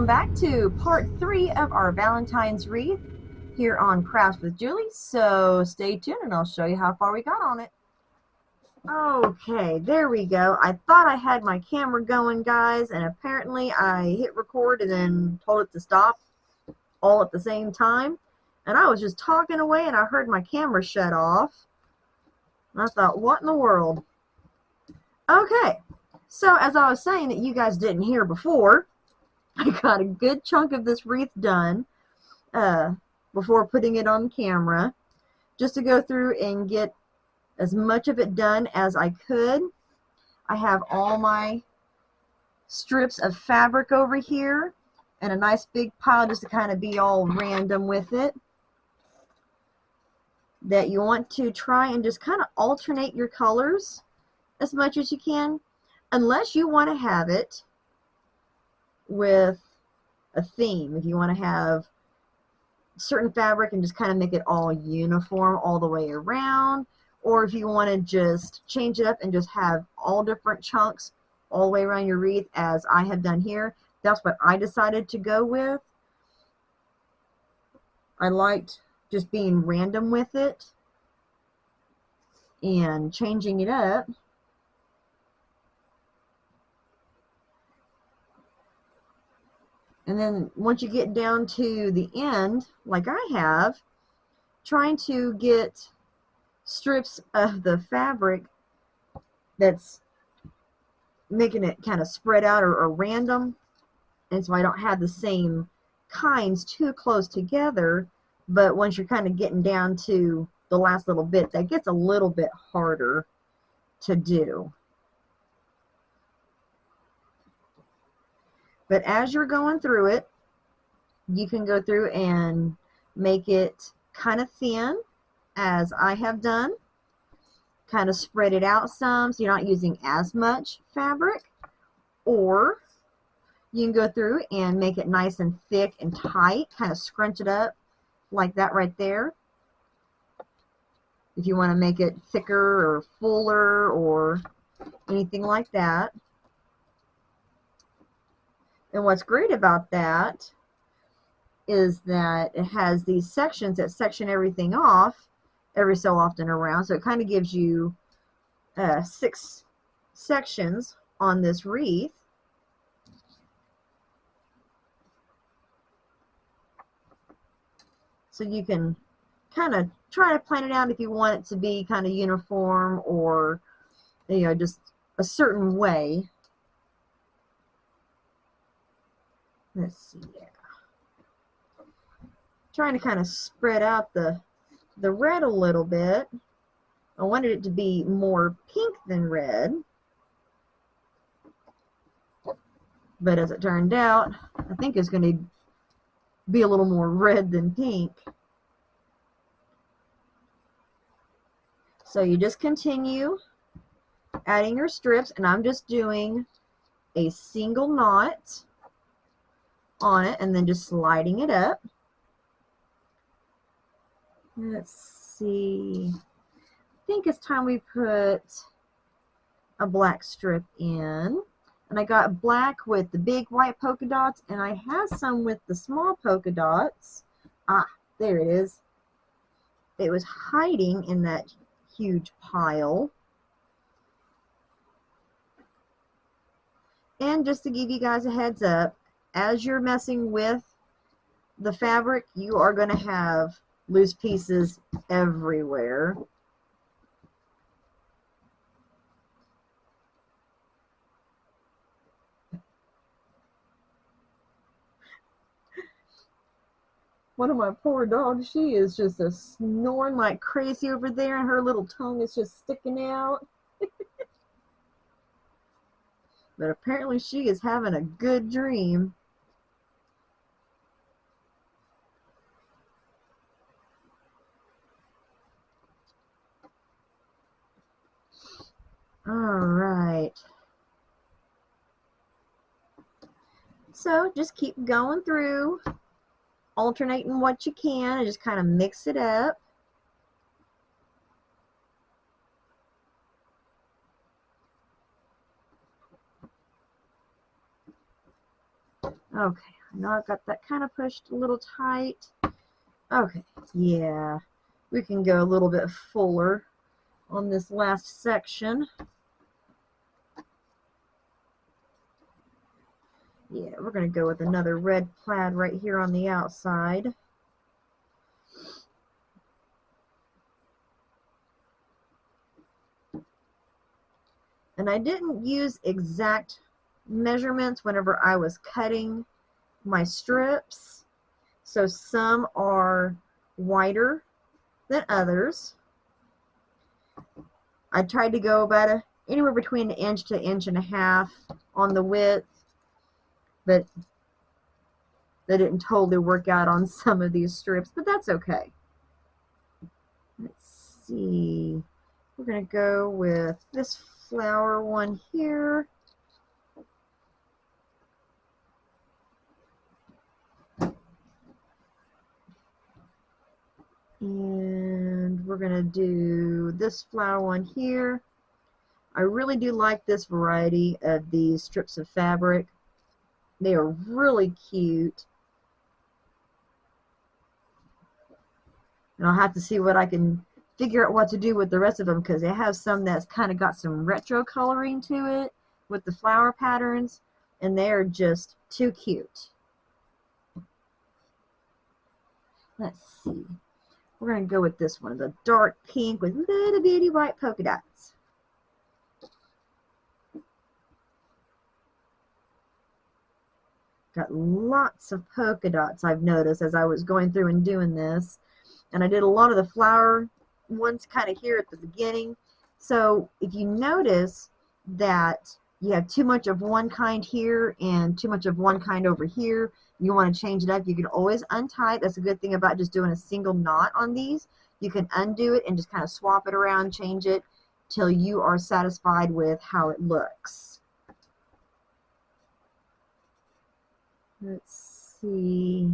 welcome back to part 3 of our Valentine's wreath here on Crafts with Julie. So stay tuned and I'll show you how far we got on it. Okay, there we go. I thought I had my camera going, guys, and apparently I hit record and then told it to stop all at the same time. And I was just talking away and I heard my camera shut off. And I thought, what in the world? Okay, so as I was saying that you guys didn't hear before, I got a good chunk of this wreath done before putting it on camera, just to go through and get as much of it done as I could. I have all my strips of fabric over here and a nice big pile just to kind of be all random with it, that you want to try and just kind of alternate your colors as much as you can, unless you want to have it with a theme. If you want to have certain fabric and just kind of make it all uniform all the way around, or if you want to just change it up and just have all different chunks all the way around your wreath, as I have done here, that's what I decided to go with. I liked just being random with it and changing it up. And then once you get down to the end, like I have, trying to get strips of the fabric that's making it kind of spread out or random, and so I don't have the same kinds too close together. But once you're kind of getting down to the last little bit, that gets a little bit harder to do. But as you're going through it, you can go through and make it kind of thin, as I have done. Kind of spread it out some so you're not using as much fabric. Or you can go through and make it nice and thick and tight, kind of scrunch it up like that right there. If you want to make it thicker or fuller or anything like that. And what's great about that is that it has these sections that section everything off every so often around. So it kind of gives you 6 sections on this wreath. So you can kind of try to plan it out if you want it to be kind of uniform, or, you know, just a certain way. Let's see, yeah. Trying to kind of spread out the red a little bit. I wanted it to be more pink than red, but as it turned out, I think it's going to be a little more red than pink. So you just continue adding your strips, and I'm just doing a single knot on it and then just sliding it up. Let's see, I think it's time we put a black strip in. And I got black with the big white polka dots, and I have some with the small polka dots. Ah, there it is. It was hiding in that huge pile. And just to give you guys a heads up, as you're messing with the fabric, you are going to have loose pieces everywhere. One of my poor dogs, she is just snoring like crazy over there, and her little tongue is just sticking out. But apparently she is having a good dream. Alright. So just keep going through, alternating what you can, and just kind of mix it up. Okay, Now I've got that kind of pushed a little tight. Okay, yeah, we can go a little bit fuller on this last section. Yeah, we're going to go with another red plaid right here on the outside. And I didn't use exact measurements whenever I was cutting my strips. So some are wider than others. I tried to go about anywhere between an inch to an inch and a half on the width, but that didn't totally work out on some of these strips, but that's okay. Let's see. We're going to go with this flower one here. And we're going to do this flower one here. I really do like this variety of these strips of fabric. They are really cute. And I'll have to see what I can figure out what to do with the rest of them, because they have some that's kind of got some retro coloring to it with the flower patterns, and they are just too cute. Let's see. We're going to go with this one, the dark pink with little bitty white polka dots. Got lots of polka dots, I've noticed, as I was going through and doing this. And I did a lot of the flower ones kind of here at the beginning. So if you notice that you have too much of one kind here and too much of one kind over here, you want to change it up, you can always untie it. That's a good thing about just doing a single knot on these. You can undo it and just kind of swap it around, change it till you are satisfied with how it looks. Let's see.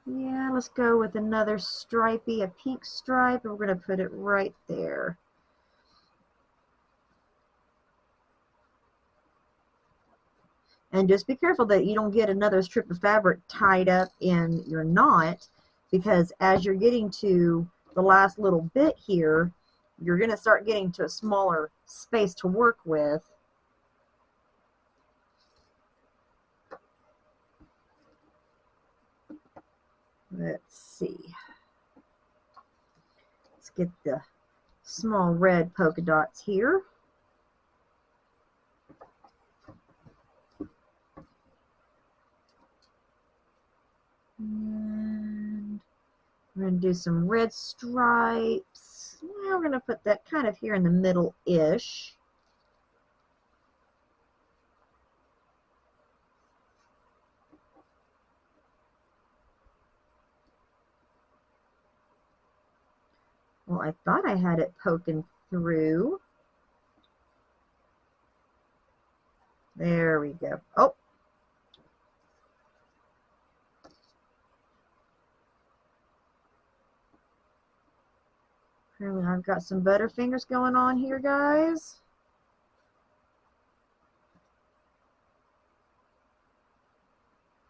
Yeah, let's go with another stripey, a pink stripe, and we're going to put it right there. And just be careful that you don't get another strip of fabric tied up in your knot, because as you're getting to the last little bit here, you're going to start getting to a smaller space to work with. Let's see. Let's get the small red polka dots here. And we're going to do some red stripes. Now we're going to put that kind of here in the middle-ish. Well, I thought I had it poking through. There we go. Oh. Apparently I've got some butterfingers going on here, guys.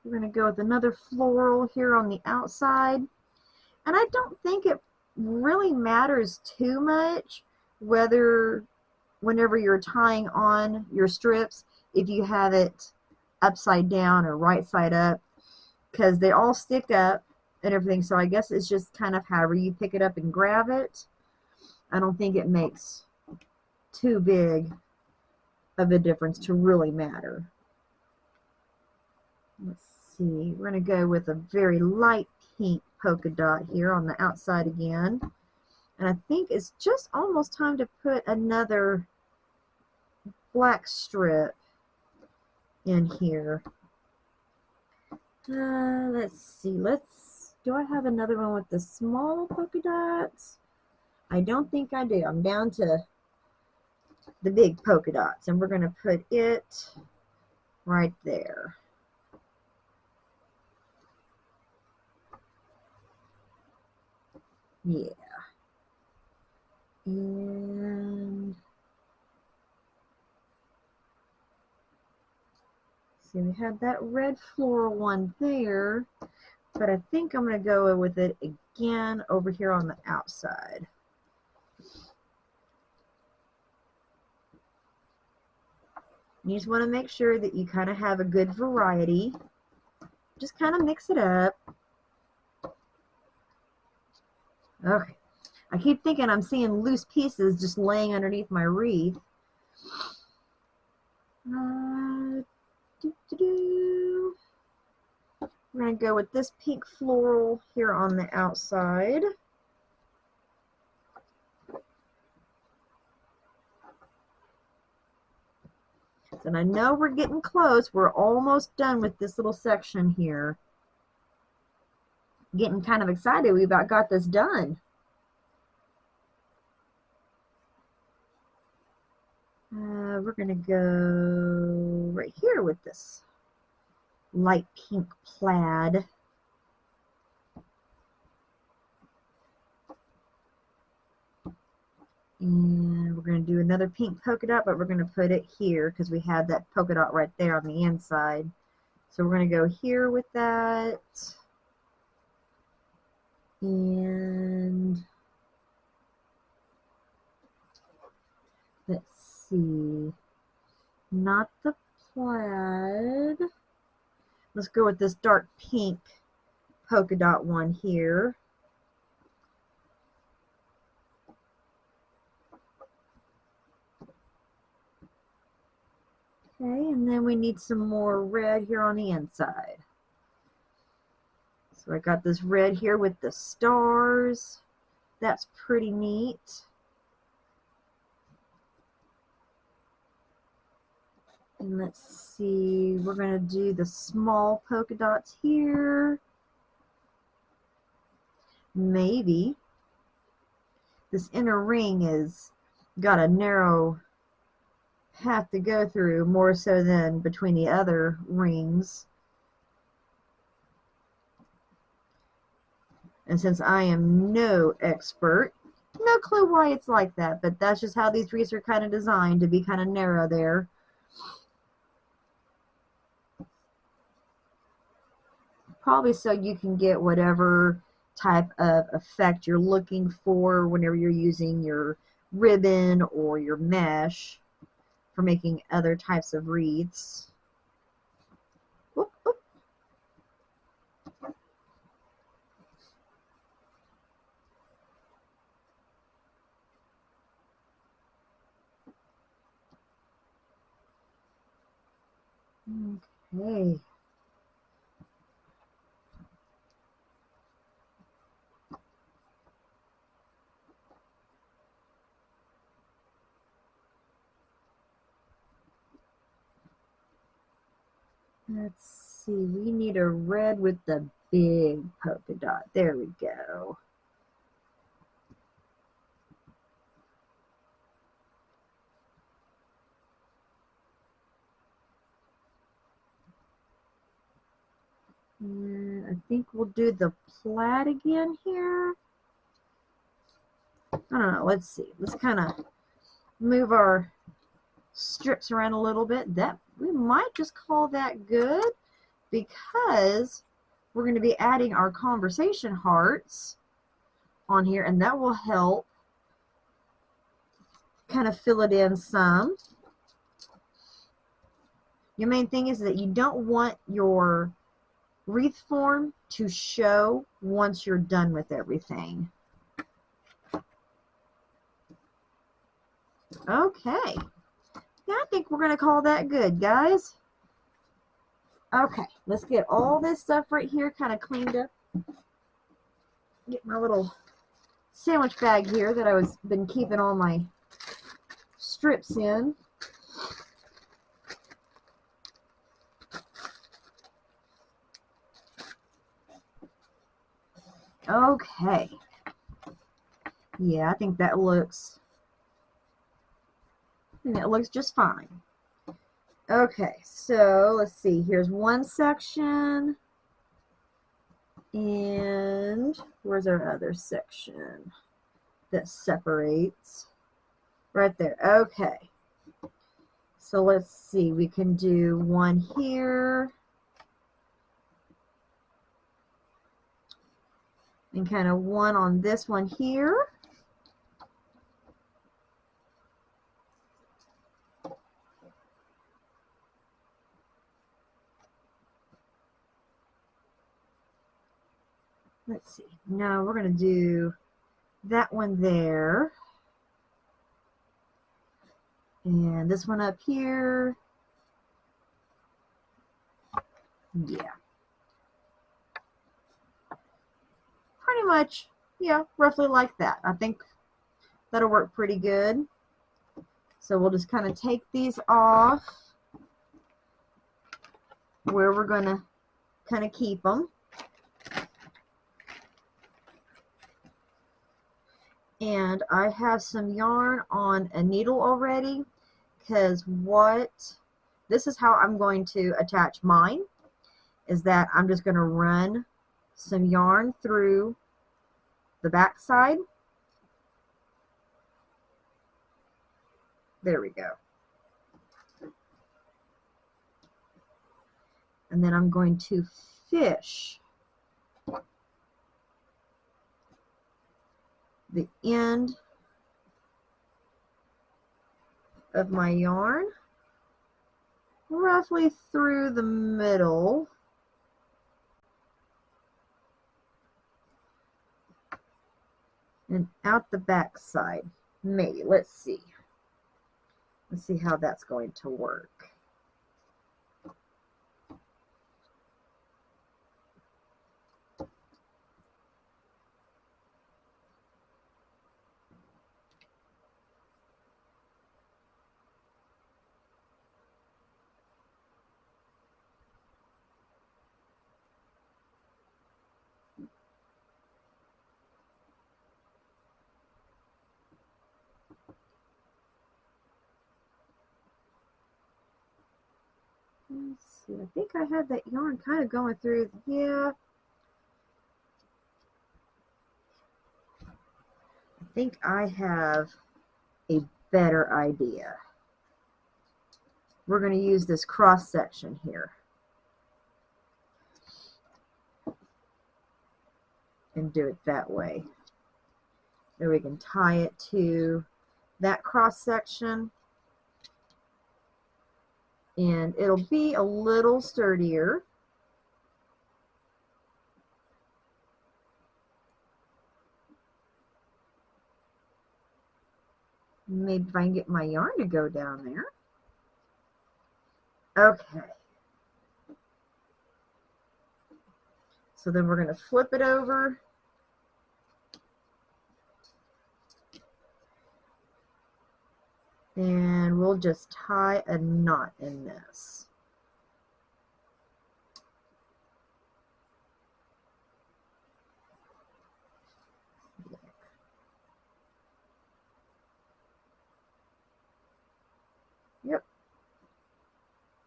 We're going to go with another floral here on the outside. And I don't think it really matters too much whenever you're tying on your strips, if you have it upside down or right side up, because they all stick up and everything. So I guess it's just kind of however you pick it up and grab it. I don't think it makes too big of a difference to really matter. Let's see, we're going to go with a very light pink polka dot here on the outside again. And I think it's just almost time to put another black strip in here. Let's see, do I have another one with the small polka dots? I don't think I do. I'm down to the big polka dots, and we're going to put it right there. Yeah. And see, we had that red floral one there, but I think I'm going to go with it again over here on the outside. You just want to make sure that you kind of have a good variety. Just kind of mix it up. Okay. I keep thinking I'm seeing loose pieces just laying underneath my wreath. We're going to go with this pink floral here on the outside. And I know we're getting close. We're almost done with this little section here. Getting kind of excited. We about got this done. We're going to go right here with this light pink plaid. And we're going to do another pink polka dot, but we're going to put it here because we had that polka dot right there on the inside. So we're going to go here with that. And let's see. Not the plaid. Let's go with this dark pink polka dot one here. Okay, and then we need some more red here on the inside. So I got this red here with the stars. That's pretty neat. And let's see, we're going to do the small polka dots here. Maybe. This inner ring is got a narrow path to go through, more so than between the other rings. And since I am no expert, no clue why it's like that, but that's just how these wreaths are kind of designed, to be kind of narrow there. Probably so you can get whatever type of effect you're looking for whenever you're using your ribbon or your mesh for making other types of wreaths. Whoop, whoop. Okay. Let's see, we need a red with the big polka dot. There we go. And I think we'll do the plaid again here. I don't know, let's see. Let's kind of move our strips around a little bit. That we might just call that good, because we're going to be adding our conversation hearts on here, and that will help kind of fill it in some. Your main thing is that you don't want your wreath form to show once you're done with everything. Okay. Yeah, I think we're going to call that good, guys. Okay, let's get all this stuff right here kind of cleaned up. Get my little sandwich bag here that I was been keeping all my strips in. Okay. Yeah, I think that looks just fine. Okay, so let's see. Here's one section. And where's our other section that separates? Right there. Okay. So let's see, we can do one here and kind of one on this one here. Let's see. No, we're going to do that one there. And this one up here. Yeah. Pretty much, yeah, roughly like that. I think that'll work pretty good. So we'll just kind of take these off where we're going to kind of keep them. And I have some yarn on a needle already, because this is how I'm going to attach mine, is that I'm just going to run some yarn through the back side. There we go. And then I'm going to fish the end of my yarn roughly through the middle. And out the back side. Maybe. Let's see. Let's see how that's going to work. Let's see. I think I had that yarn kind of going through. Yeah. I think I have a better idea. We're going to use this cross section here and do it that way. Then we can tie it to that cross section, and it'll be a little sturdier. Maybe if I can get my yarn to go down there. Okay. So then we're going to flip it over. And we'll just tie a knot in this. Yep.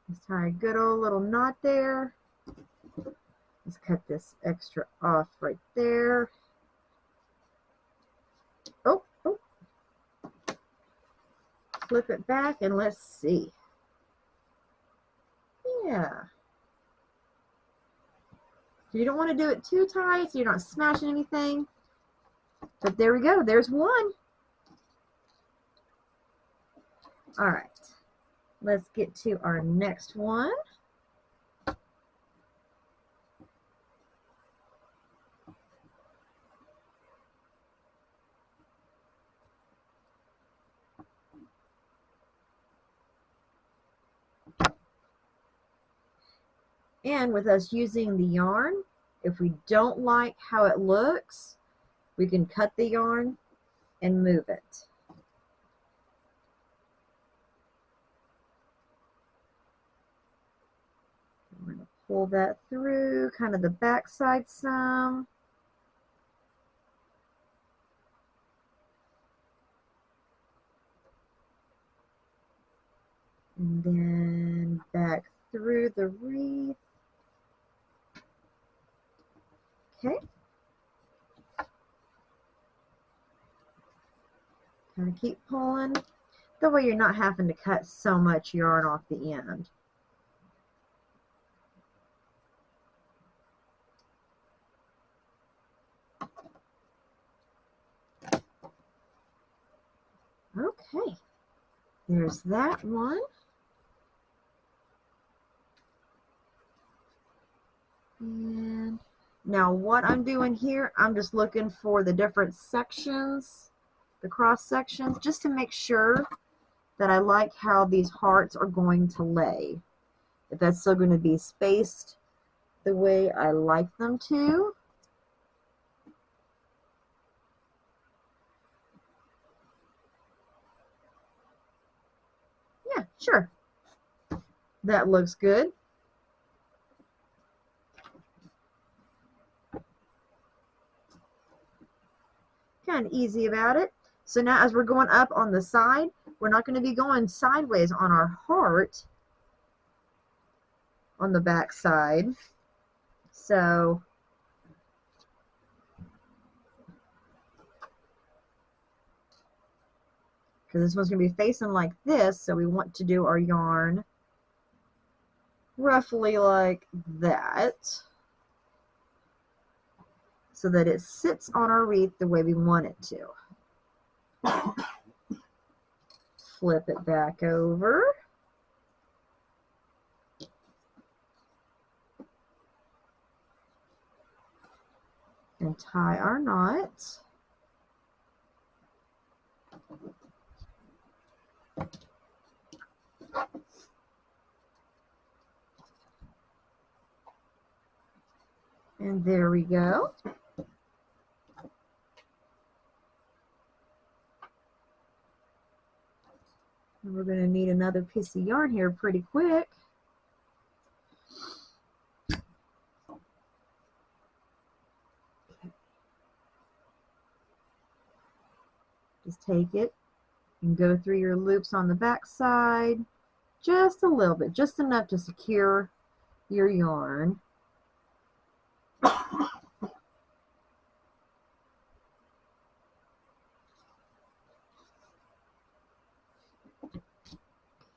Let's tie a good old little knot there. Let's cut this extra off right there. Oh, oh. Flip it back and let's see. Yeah. You don't want to do it too tight so you're not smashing anything. But there we go. There's one. All right. Let's get to our next one. And with us using the yarn, if we don't like how it looks, we can cut the yarn and move it. We're going to pull that through, kind of the back side some. And then back through the wreath. Okay. Kind of keep pulling. That way you're not having to cut so much yarn off the end. Okay, there's that one. And now what I'm doing here, I'm just looking for the different sections, the cross sections, just to make sure that I like how these hearts are going to lay. If that's still going to be spaced the way I like them to. Yeah, sure. That looks good. Kind of easy about it. So now as we're going up on the side, we're not going to be going sideways on our heart on the back side. So because this one's going to be facing like this, so we want to do our yarn roughly like that so that it sits on our wreath the way we want it to. Flip it back over. And tie our knot. And there we go. And we're going to need another piece of yarn here pretty quick. Just take it and go through your loops on the back side just a little bit, just enough to secure your yarn.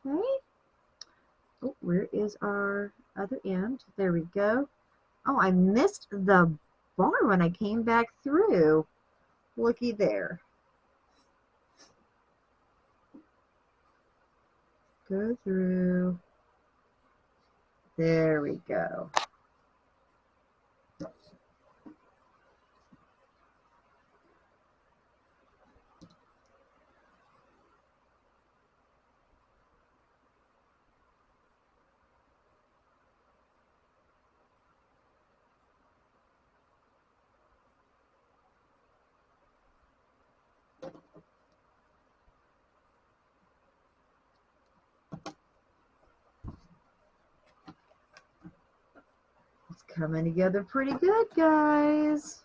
Okay. Oh, where is our other end? There we go. Oh, I missed the bar when I came back through. Looky there. Go through. There we go. It's coming together pretty good, guys.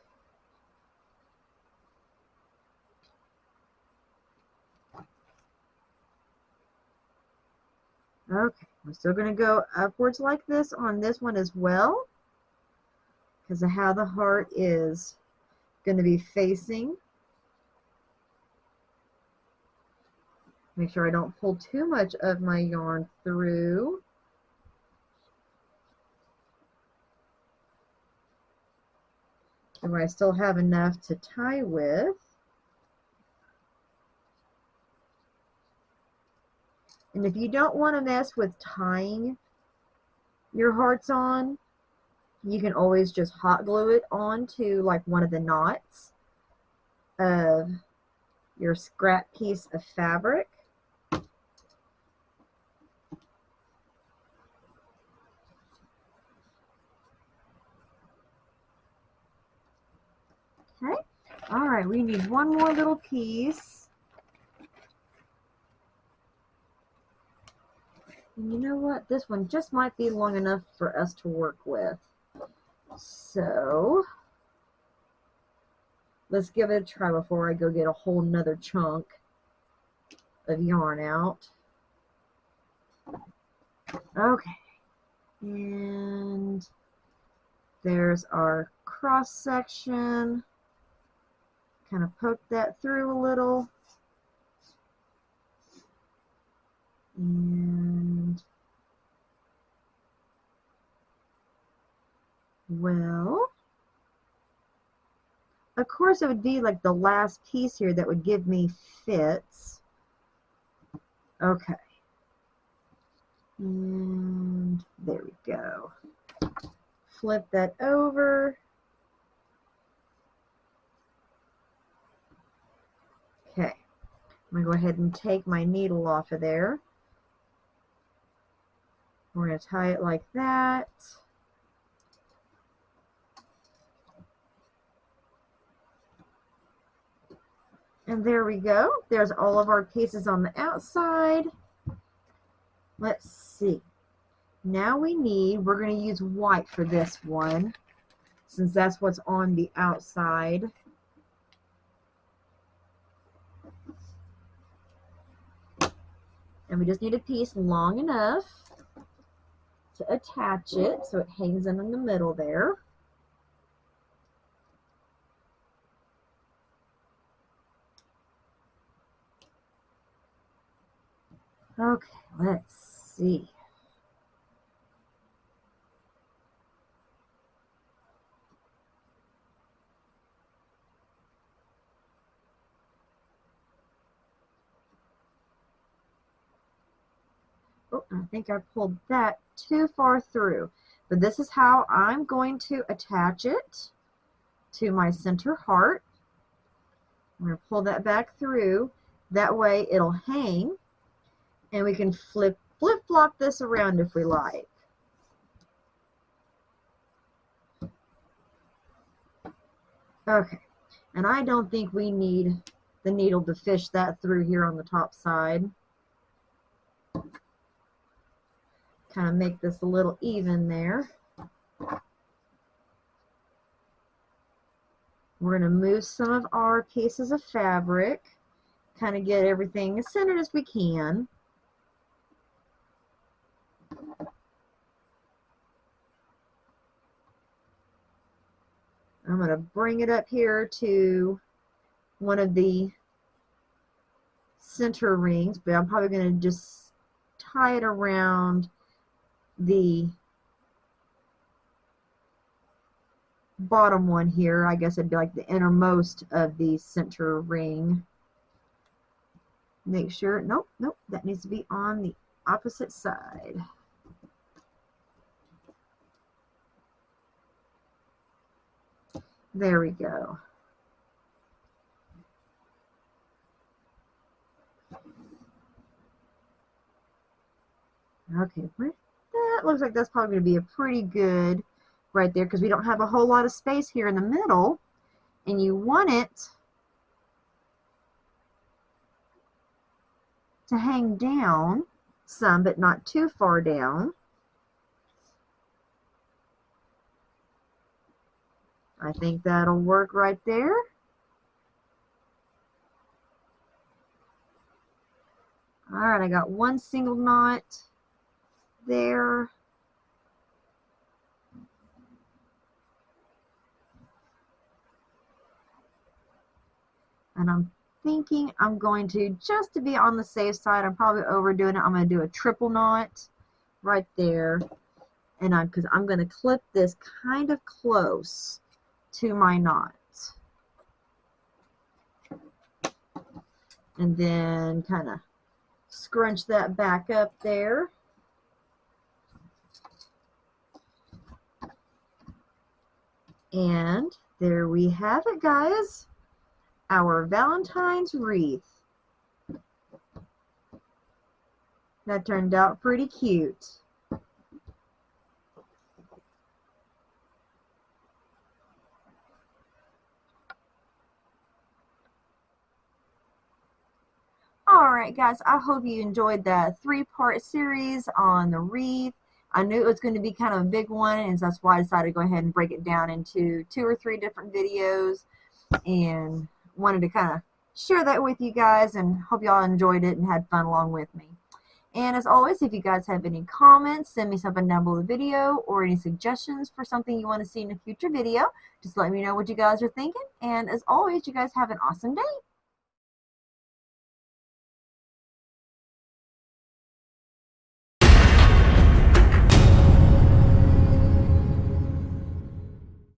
Okay, we're still going to go upwards like this on this one as well, because of how the heart is going to be facing. Make sure I don't pull too much of my yarn through. And where I still have enough to tie with. And if you don't want to mess with tying your hearts on, you can always just hot glue it onto like one of the knots of your scrap piece of fabric. Okay. All right, we need one more little piece. And you know what? This one just might be long enough for us to work with. So let's give it a try before I go get a whole nother chunk of yarn out. Okay. And there's our cross section. Kind of poke that through a little. And well, of course it would be like the last piece here that would give me fits. Okay. And there we go. Flip that over. Okay. I'm going to go ahead and take my needle off of there. We're going to tie it like that. And there we go. There's all of our pieces on the outside. Let's see. Now we're going to use white for this one, since that's what's on the outside. And we just need a piece long enough to attach it so it hangs in the middle there. Okay, let's see. Oh, I think I pulled that too far through. But this is how I'm going to attach it to my center heart. I'm going to pull that back through. That way it'll hang, and we can flip-flop this around if we like. Okay, and I don't think we need the needle to fish that through here on the top side. Kind of make this a little even there. We're going to move some of our pieces of fabric, kind of get everything as centered as we can. I'm going to bring it up here to one of the center rings, but I'm probably going to just tie it around the bottom one here. I guess it'd be like the innermost of the center ring. Make sure, nope, that needs to be on the opposite side. There we go. Okay, that looks like that's probably going to be a pretty good right there, because we don't have a whole lot of space here in the middle, and you want it to hang down some, but not too far down. I think that'll work right there. All right, I got one single knot there. And I'm thinking I'm going to, just to be on the safe side, I'm probably overdoing it, I'm going to do a triple knot right there. And because I'm going to clip this kind of close to my knot. And then kind of scrunch that back up there. And there we have it, guys. Our Valentine's wreath. That turned out pretty cute. Alright guys, I hope you enjoyed that 3-part series on the wreath. I knew it was going to be kind of a big one, and that's why I decided to go ahead and break it down into 2 or 3 different videos, and wanted to kind of share that with you guys, and hope y'all enjoyed it and had fun along with me. And as always, if you guys have any comments, send me something down below the video, or any suggestions for something you want to see in a future video. Just let me know what you guys are thinking. And as always, you guys have an awesome day.